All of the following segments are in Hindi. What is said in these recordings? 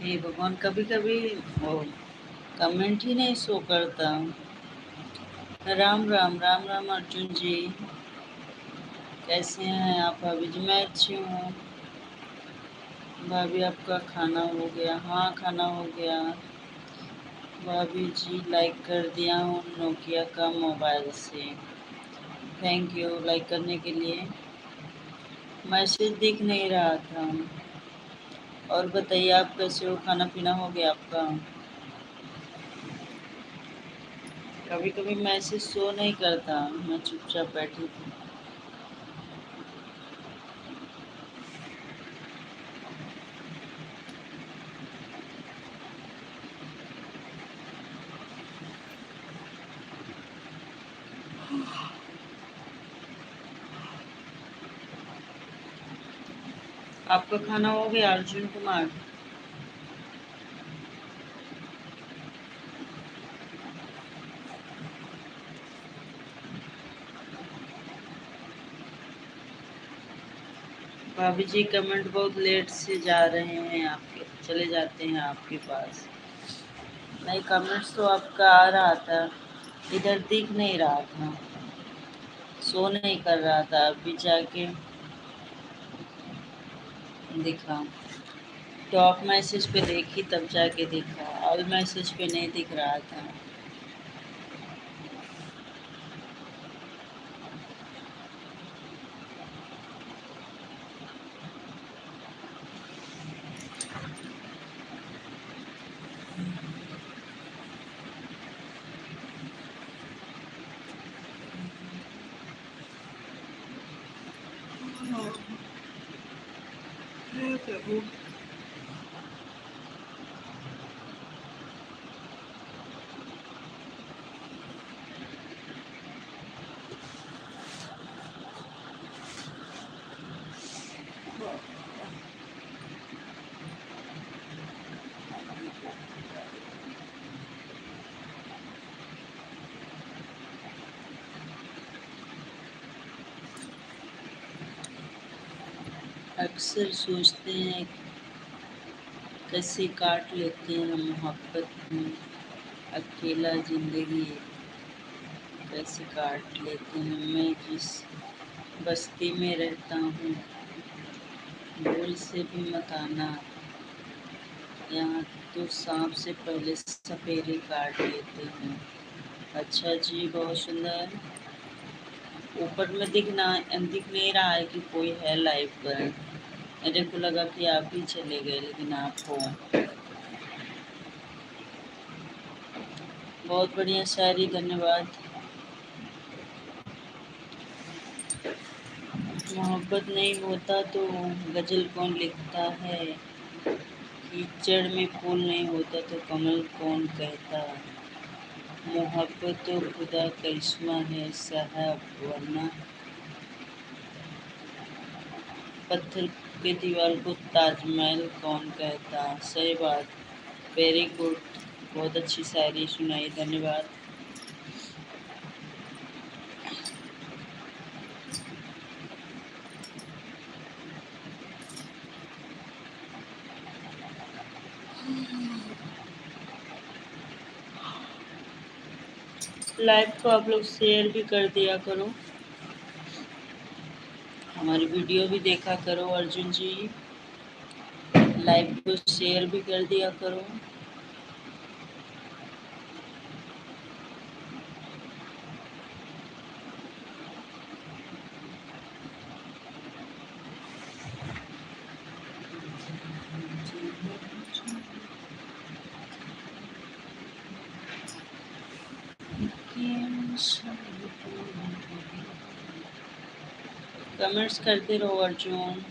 हे भगवान, कभी कभी वो कमेंट ही नहीं शो करता। राम राम राम राम अर्जुन जी, कैसे हैं आप? भाभी जी, मैं अच्छी हूँ। भाभी, आपका खाना हो गया? हाँ, खाना हो गया। भाभी जी, लाइक कर दिया हूँ नोकिया का मोबाइल से। थैंक यू लाइक करने के लिए। मैसेज दिख नहीं रहा था। और बताइए, आप कैसे हो? खाना पीना हो गया आपका? कभी कभी मैसेज शो नहीं करता, मैं चुपचाप बैठी थी। आपका खाना हो गया अर्जुन कुमार? भाभी जी, कमेंट बहुत लेट से जा रहे हैं आपके, चले जाते हैं आपके पास। नहीं, कमेंट्स तो आपका आ रहा था, इधर दिख नहीं रहा था, शो नहीं कर रहा था। अभी जाके दिखा। टॉप मैसेज पे देखी तब जाके दिखा, ऑल मैसेज पे नहीं दिख रहा था। अक्सर सोचते हैं कैसे काट लेते हैं मोहब्बत में, अकेला जिंदगी कैसे काट लेते हैं। मैं जिस बस्ती में रहता हूँ, भूल से भी मत आना, यहाँ तो सांप से पहले सपेरे काट लेते हैं। अच्छा जी, बहुत सुंदर। ऊपर में दिख नहीं रहा है कि कोई है लाइव पर। मेरे को लगा कि आप ही चले गए, लेकिन आप हो। बहुत बढ़िया शायरी, धन्यवाद। मोहब्बत नहीं होता तो गजल कौन लिखता है? कीचड़ में फूल नहीं होता तो कमल कौन कहता? मोहब्बत तो खुदा करिश्मा है साहब, वरना पत्थर के दीवार को ताजमहल कौन कहता? सही बात। वेरी गुड, बहुत अच्छी शायरी सुनाई, धन्यवाद। लाइव को आप लोग शेयर भी कर दिया करो, हमारी वीडियो भी देखा करो अर्जुन जी। लाइव को शेयर भी कर दिया करो। कमेंट्स करते रहो अर्जुन।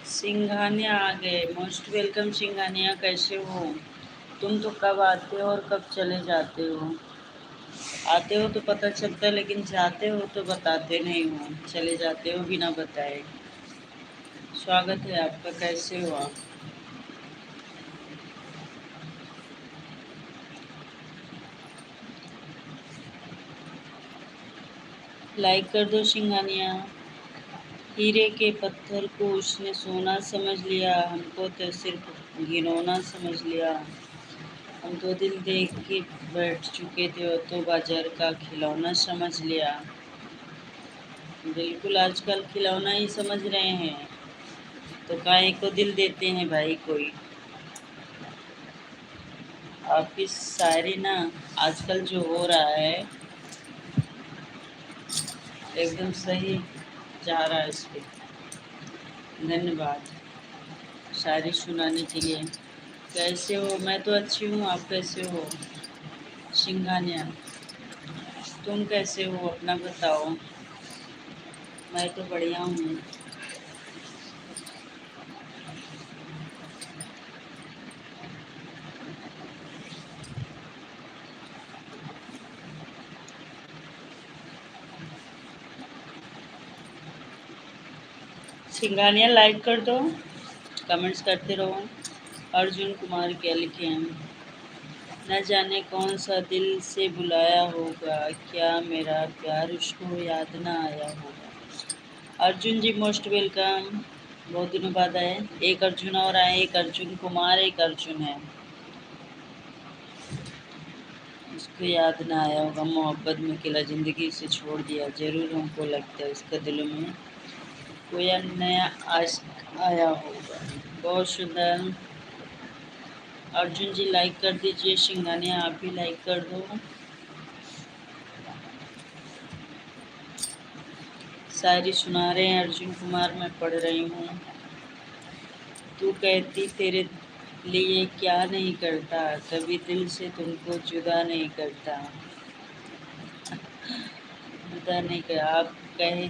सिंघानिया आ गए, मोस्ट वेलकम सिंघानिया, कैसे हो? तुम तो कब आते हो और कब चले जाते हो? आते हो तो पता चलता है, लेकिन जाते हो तो बताते नहीं हो, चले जाते हो बिना बताए। स्वागत है आपका, कैसे हो आप? लाइक कर दो सिंघानिया। हीरे के पत्थर को उसने सोना समझ लिया, हमको तो सिर्फ घिनौना समझ लिया। हम तो दिल देख के बैठ चुके थे और तो बाजार का खिलौना समझ लिया। बिल्कुल आजकल खिलौना ही समझ रहे हैं, तो काहे को दिल देते हैं भाई कोई। आपकी शायरी ना आजकल जो हो रहा है एकदम सही जा रहा है इस पे। धन्यवाद शायरी सुनाने के लिए। कैसे हो? मैं तो अच्छी हूँ, आप कैसे हो सिंघानिया? तुम कैसे हो अपना बताओ। मैं तो बढ़िया हूँ। सिंघानिया लाइक कर दो, कमेंट्स करते रहो। अर्जुन कुमार क्या लिखे हैं? न जाने कौन सा दिल से बुलाया होगा, क्या मेरा प्यार उसको याद ना आया होगा। अर्जुन जी मोस्ट वेलकम। बहुत दिनों बाद आए। एक अर्जुन और आए, एक अर्जुन कुमार, एक अर्जुन है। उसको याद ना आया होगा, मोहब्बत में अकेला जिंदगी से छोड़ दिया। जरूर हमको लगता है उसका दिलों में कोई नया आशिक आया होगा। बहुत सुंदर। अर्जुन जी लाइक कर दीजिए, सिंघानिया आप भी लाइक कर दो। शायरी सुना रहे हैं अर्जुन कुमार, मैं पढ़ रही हूँ। तू कहती तेरे लिए क्या नहीं करता, कभी दिल से तुमको जुदा नहीं करता। जुदा नहीं कर आप कहे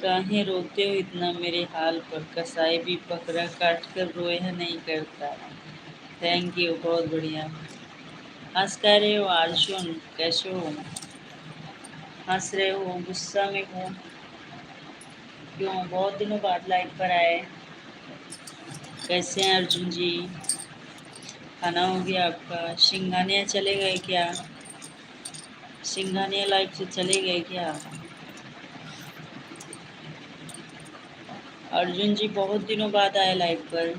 काहे रोते हो इतना मेरे हाल पर, कसाई भी पकड़ा काट कर रोया नहीं करता। थैंक यू, बहुत बढ़िया। हंस कह रहे हो अर्जुन? कैसे हो? हंस रहे हो? गुस्सा में हो? क्यों? बहुत दिनों बाद लाइव पर आए। कैसे हैं अर्जुन जी? खाना हो गया आपका? सिंघानिया चले गए क्या? सिंघानिया लाइव से चले गए क्या? अर्जुन जी बहुत दिनों बाद आए लाइव पर।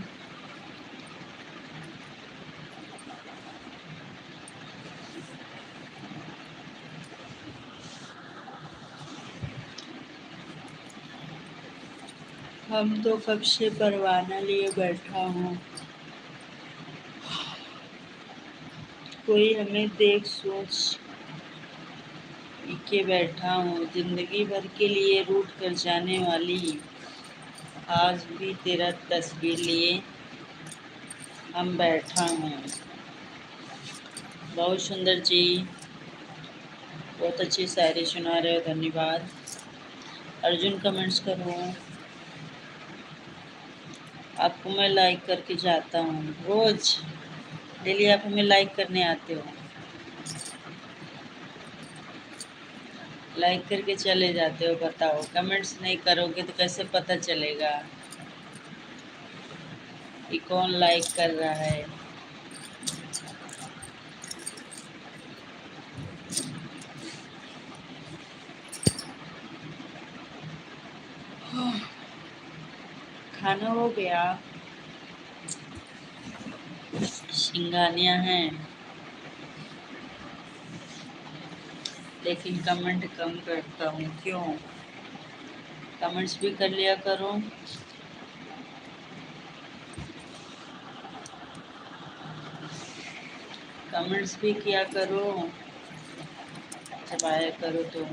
हम तो कब से परवाना लिए बैठा हूँ, कोई हमें देख सोच के बैठा हूँ। जिंदगी भर के लिए रूठ कर जाने वाली, आज भी तेरा तस्वीर लिए हम बैठा हूँ। बहुत सुंदर जी, बहुत अच्छी शायरी सुना रहे हो, धन्यवाद। अर्जुन कमेंट्स करो। आपको मैं लाइक करके जाता हूँ रोज, डेली आप हमें लाइक करने आते हो, लाइक करके चले जाते हो। बताओ, कमेंट्स नहीं करोगे तो कैसे पता चलेगा कि कौन लाइक कर रहा है। खाना हो गया? सिंघानिया है लेकिन कमेंट कम करता हूँ, क्यों? कमेंट्स भी कर लिया करो। कमेंट्स भी किया करो, जब आया करो तो।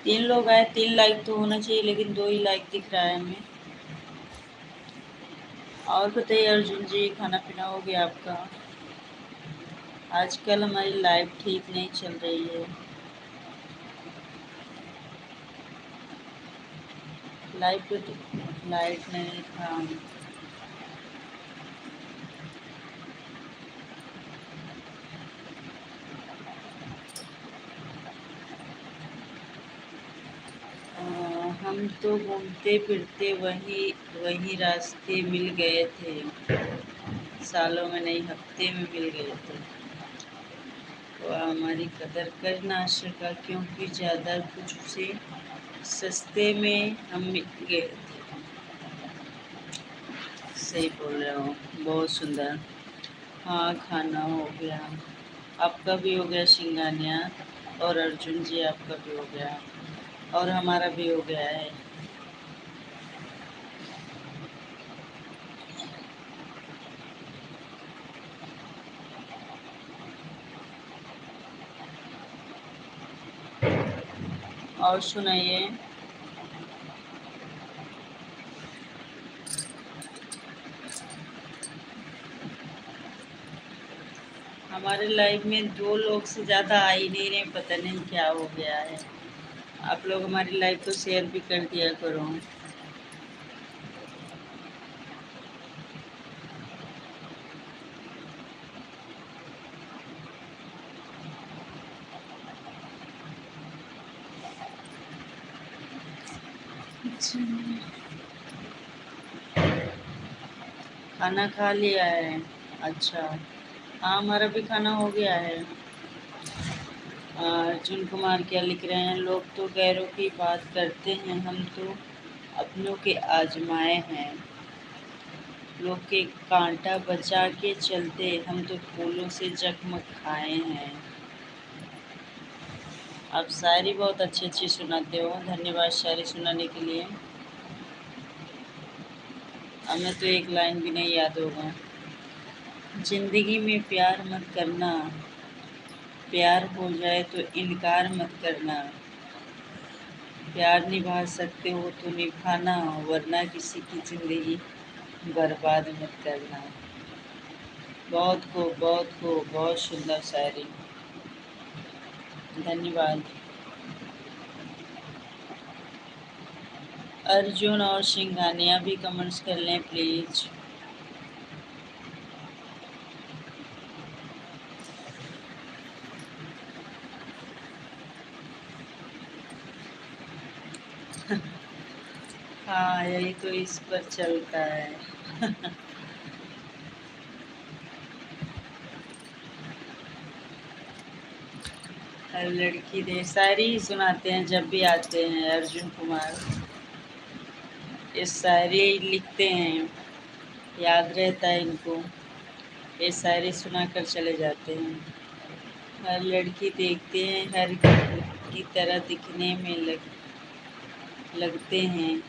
3 लोग आए, 3 लाइक तो होना चाहिए, लेकिन 2 ही लाइक दिख रहा है हमें। और बताइए अर्जुन जी, खाना पीना हो गया आपका? आजकल हमारी लाइफ ठीक नहीं चल रही है। लाइफ पे तो लाइट नहीं था। हम तो घूमते फिरते वही वही रास्ते मिल गए थे, सालों में नहीं हफ्ते में मिल गए थे। वह हमारी कदर कर ना सका क्योंकि ज़्यादा कुछ से सस्ते में हम मिल गए थे। सही बोल रहे हो, बहुत सुंदर। हाँ, खाना हो गया। आपका भी हो गया सिंगानिया, और अर्जुन जी आपका भी हो गया, और हमारा भी हो गया है। और सुनाइए। हमारे लाइफ में दो लोग से ज़्यादा आ ही नहीं रहे, पता नहीं क्या हो गया है। आप लोग हमारी लाइफ को शेयर भी कर दिया करो। खाना खा लिया है। अच्छा। हाँ, हमारा भी खाना हो गया है। अर्जुन कुमार क्या लिख रहे हैं, लोग तो गैरों की बात करते हैं, हम तो अपनों के आजमाए हैं। लोग के कांटा बचा के चलते, हम तो फूलों से जख्म खाए हैं। आप शायरी बहुत अच्छी अच्छी सुनाते हो, धन्यवाद शायरी सुनाने के लिए। हमें तो एक लाइन भी नहीं याद होगा। जिंदगी में प्यार मत करना, प्यार हो जाए तो इनकार मत करना। प्यार निभा सकते हो तो निभाना, वरना किसी की जिंदगी बर्बाद मत करना। बहुत खूब, बहुत सुंदर शायरी। धन्यवाद। अर्जुन और सिंघानिया भी कमेंट्स कर लें प्लीज। हाँ, यही तो इस पर चलता है। हर लड़की दे शायरी ही सुनाते हैं जब भी आते हैं अर्जुन कुमार। ये शायरी लिखते हैं, याद रहता है इनको, ये शायरी सुनाकर चले जाते हैं। हर लड़की देखते हैं, हर की तरह दिखने में लगते हैं।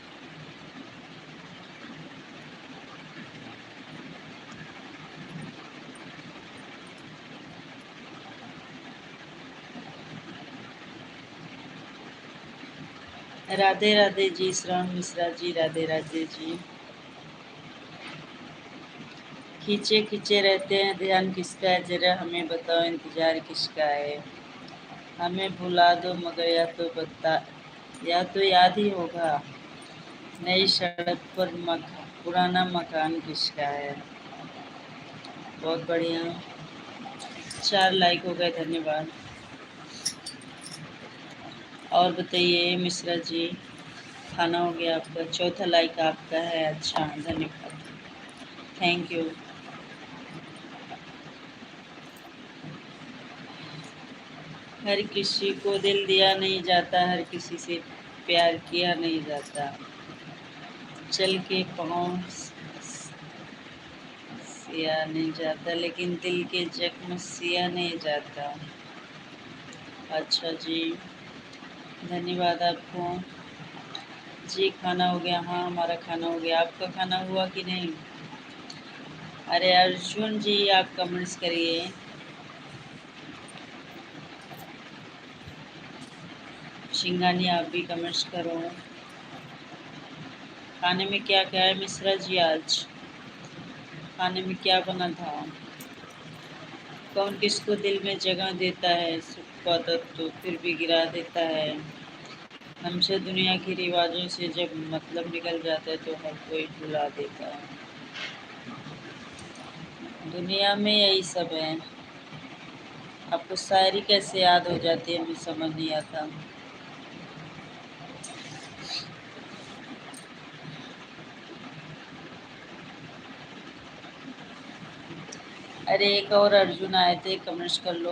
राधे राधे जी, श्रवण मिश्रा जी, राधे राधे जी। खींचे खींचे रहते हैं, ध्यान किसका है, जरा हमें बताओ, इंतजार किसका है। हमें भुला दो मगर या तो याद ही होगा, नई सड़क पर पुराना मकान किसका है। बहुत बढ़िया, 4 लाइक हो गए, धन्यवाद। और बताइए मिश्रा जी, खाना हो गया आपका, चौथा लाइक आपका है। अच्छा, धन्यवाद, थैंक यू। हर किसी को दिल दिया नहीं जाता, हर किसी से प्यार किया नहीं जाता। चल के पाँव सिया नहीं जाता, लेकिन दिल के जख्म सिया नहीं जाता। अच्छा जी, धन्यवाद आपको। जी, खाना हो गया। हाँ, हमारा खाना हो गया। आपका खाना हुआ कि नहीं? अरे अर्जुन जी, आप कमेंट्स करिए। शिंगानी आप भी कमेंट्स करो। खाने में क्या क्या है मिश्रा जी आज? खाने में क्या बना था? कौन किसको दिल में जगह देता है, सुख पाता तो फिर भी गिरा देता है। हमसे दुनिया के रिवाजों से जब मतलब निकल जाता है तो हर कोई भुला देता है। दुनिया में यही सब है। आपको शायरी कैसे याद हो जाती है, मुझे समझ नहीं आता। अरे एक और अर्जुन आए थे, कमेंट्स कर लो।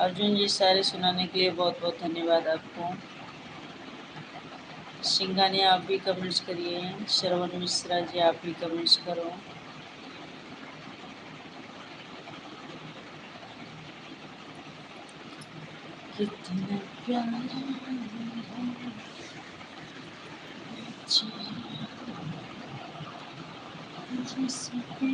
अर्जुन जी सारे सुनाने के लिए बहुत बहुत धन्यवाद आपको। सिंघानिया आप भी कमेंट्स करिए। श्रवण मिश्रा जी आप भी कमेंट्स करो। कितना प्यारा जिसपे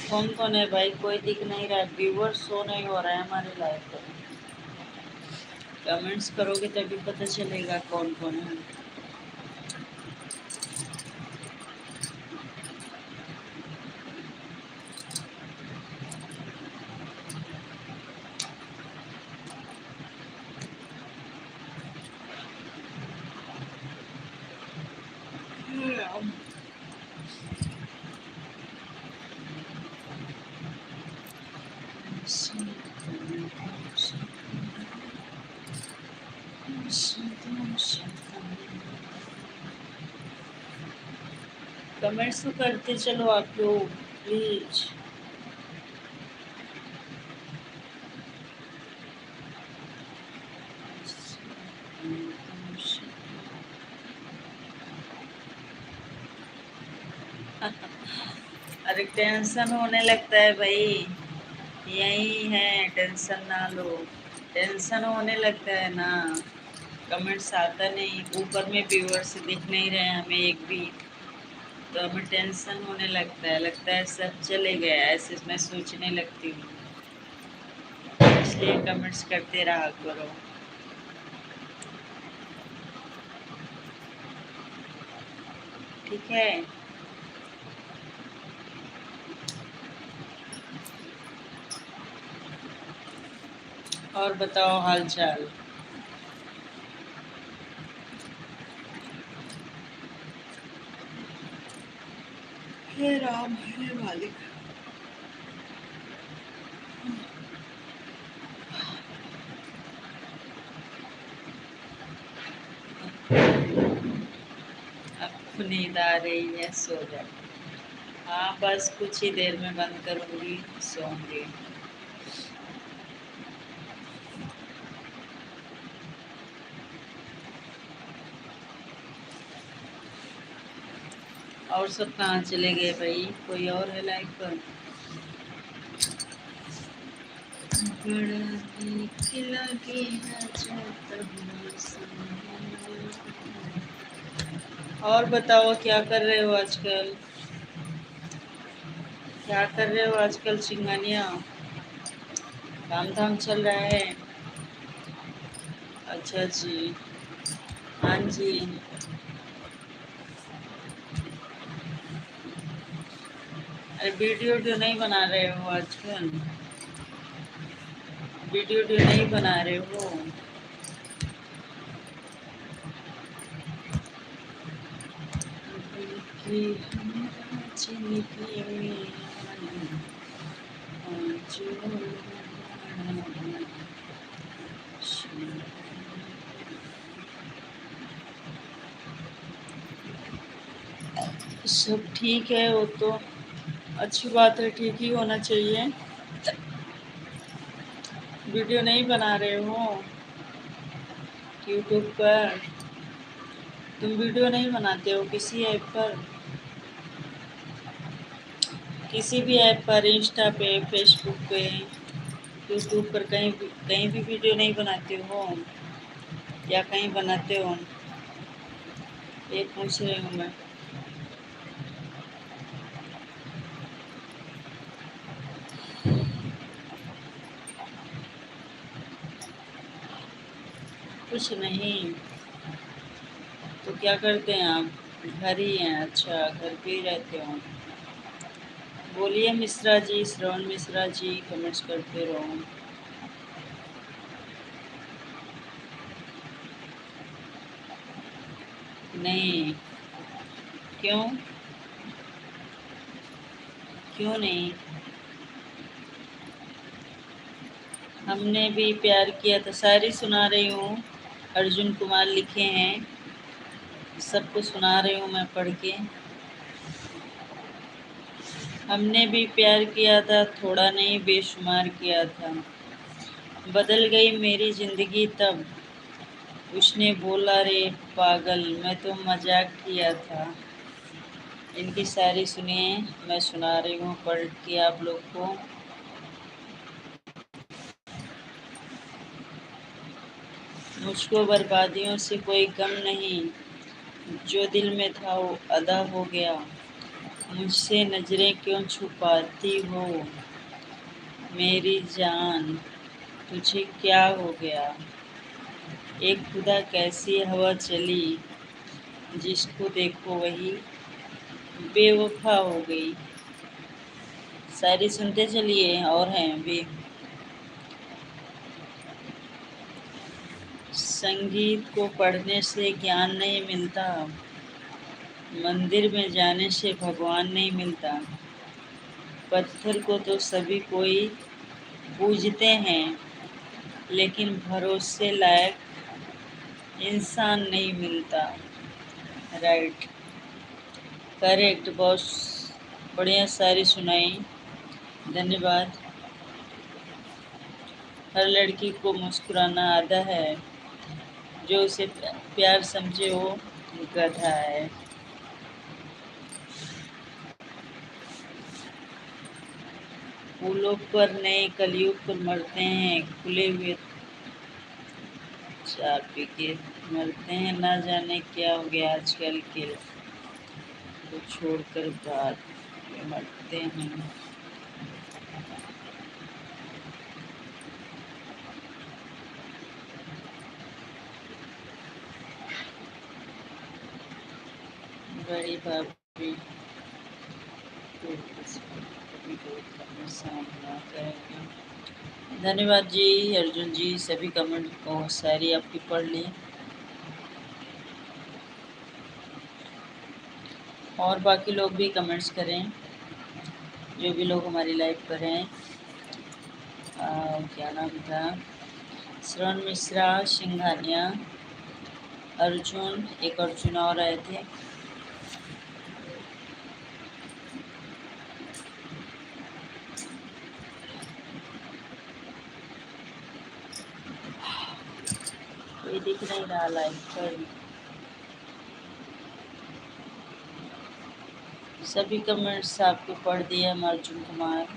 कौन कौन है भाई? कोई दिख नहीं रहा है, व्यूवर शो नहीं हो रहा है हमारे लाइव पर। कमेंट्स करोगे तभी पता चलेगा कौन कौन है। कमेंट्स तो करते चलो आप लोग प्लीज। अरे टेंशन होने लगता है भाई, यही है, टेंशन ना लो। टेंशन होने लगता है ना, कमेंट्स आता नहीं, ऊपर में व्यूअर्स दिख नहीं रहे हमें एक भी, तो हमें टेंशन होने लगता है सब चले गए, ऐसे मैं सोचने लगती हूँ। इसलिए कमेंट्स करते रहा करो। ठीक है। और बताओ हाल चाल। हे राम हे मालिक। अब नींद आ रही है, सो जाओ। हाँ बस कुछ ही देर में बंद करूंगी, सोऊंगी। और सब कहाँ चले गए भाई? कोई और है लाइव पर? बड़ा नीक लगेगा जब और बताओ क्या कर रहे हो आजकल? क्या कर रहे हो आजकल चिंगानिया? काम धाम चल रहा है? अच्छा जी। हाँ जी। अरे वीडियो वीडियो नहीं बना रहे हो आजकल? वीडियो वीडियो नहीं बना रहे हो? सब ठीक है, वो तो अच्छी बात है, ठीक ही होना चाहिए। वीडियो नहीं बना रहे हो यूट्यूब पर? तुम वीडियो नहीं बनाते हो किसी ऐप पर? किसी भी ऐप पर, इंस्टा पे, फेसबुक पे, यूट्यूब पर कहीं भी वीडियो नहीं बनाते हो या कहीं बनाते हो? ये पूछ रही हूँ मैं। कुछ नहीं। तो क्या करते हैं आप? घर ही हैं? अच्छा, घर पे ही रहते हो। बोलिए मिश्रा जी, श्रवण मिश्रा जी, कमेंट्स करते रहो। नहीं, क्यों? क्यों नहीं? हमने भी प्यार किया था, शायरी सुना रही हूँ। अर्जुन कुमार लिखे हैं, सबको सुना रही हूँ मैं पढ़ के। हमने भी प्यार किया था, थोड़ा नहीं बेशुमार किया था। बदल गई मेरी जिंदगी तब, उसने बोला रे पागल मैं तो मजाक किया था। इनकी शायरी सुनिए, मैं सुना रही हूँ पढ़ के आप लोग को। मुझको बर्बादियों से कोई गम नहीं, जो दिल में था वो अदा हो गया। मुझसे नजरें क्यों छुपाती हो मेरी जान, तुझे क्या हो गया। एक खुदा कैसी हवा चली, जिसको देखो वही बेवफा हो गई। शायरी सुनते चलिए, और हैं भी। संगीत को पढ़ने से ज्ञान नहीं मिलता, मंदिर में जाने से भगवान नहीं मिलता। पत्थर को तो सभी कोई पूजते हैं, लेकिन भरोसे लायक इंसान नहीं मिलता। राइट, करेक्ट बॉस, बढ़िया शायरी सुनाई, धन्यवाद। हर लड़की को मुस्कुराना आता है, जो उसे प्यार समझे वो गधा है। फूलों पर नए कलयुग पर मरते हैं, खुले हुए चाय पी के मरते हैं। ना जाने क्या हो गया आजकल के को छोड़कर बात में मरते हैं। बड़ी भाभी को कभी का सामना करेंगे। धन्यवाद जी अर्जुन जी, सभी कमेंट और शायरी आपकी पढ़ ली। और बाकी लोग भी कमेंट्स करें, जो भी लोग हमारी लाइव पर हैं। क्या नाम था? श्रवण मिश्रा, सिंघानिया, अर्जुन, एक अर्जुन और आए थे। कोई दिख नहीं रहा लाइव पर। सभी कमेंट्स आपको पढ़ दिए हम, अर्जुन कुमार।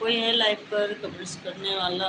कोई है लाइव पर कमेंट्स करने वाला?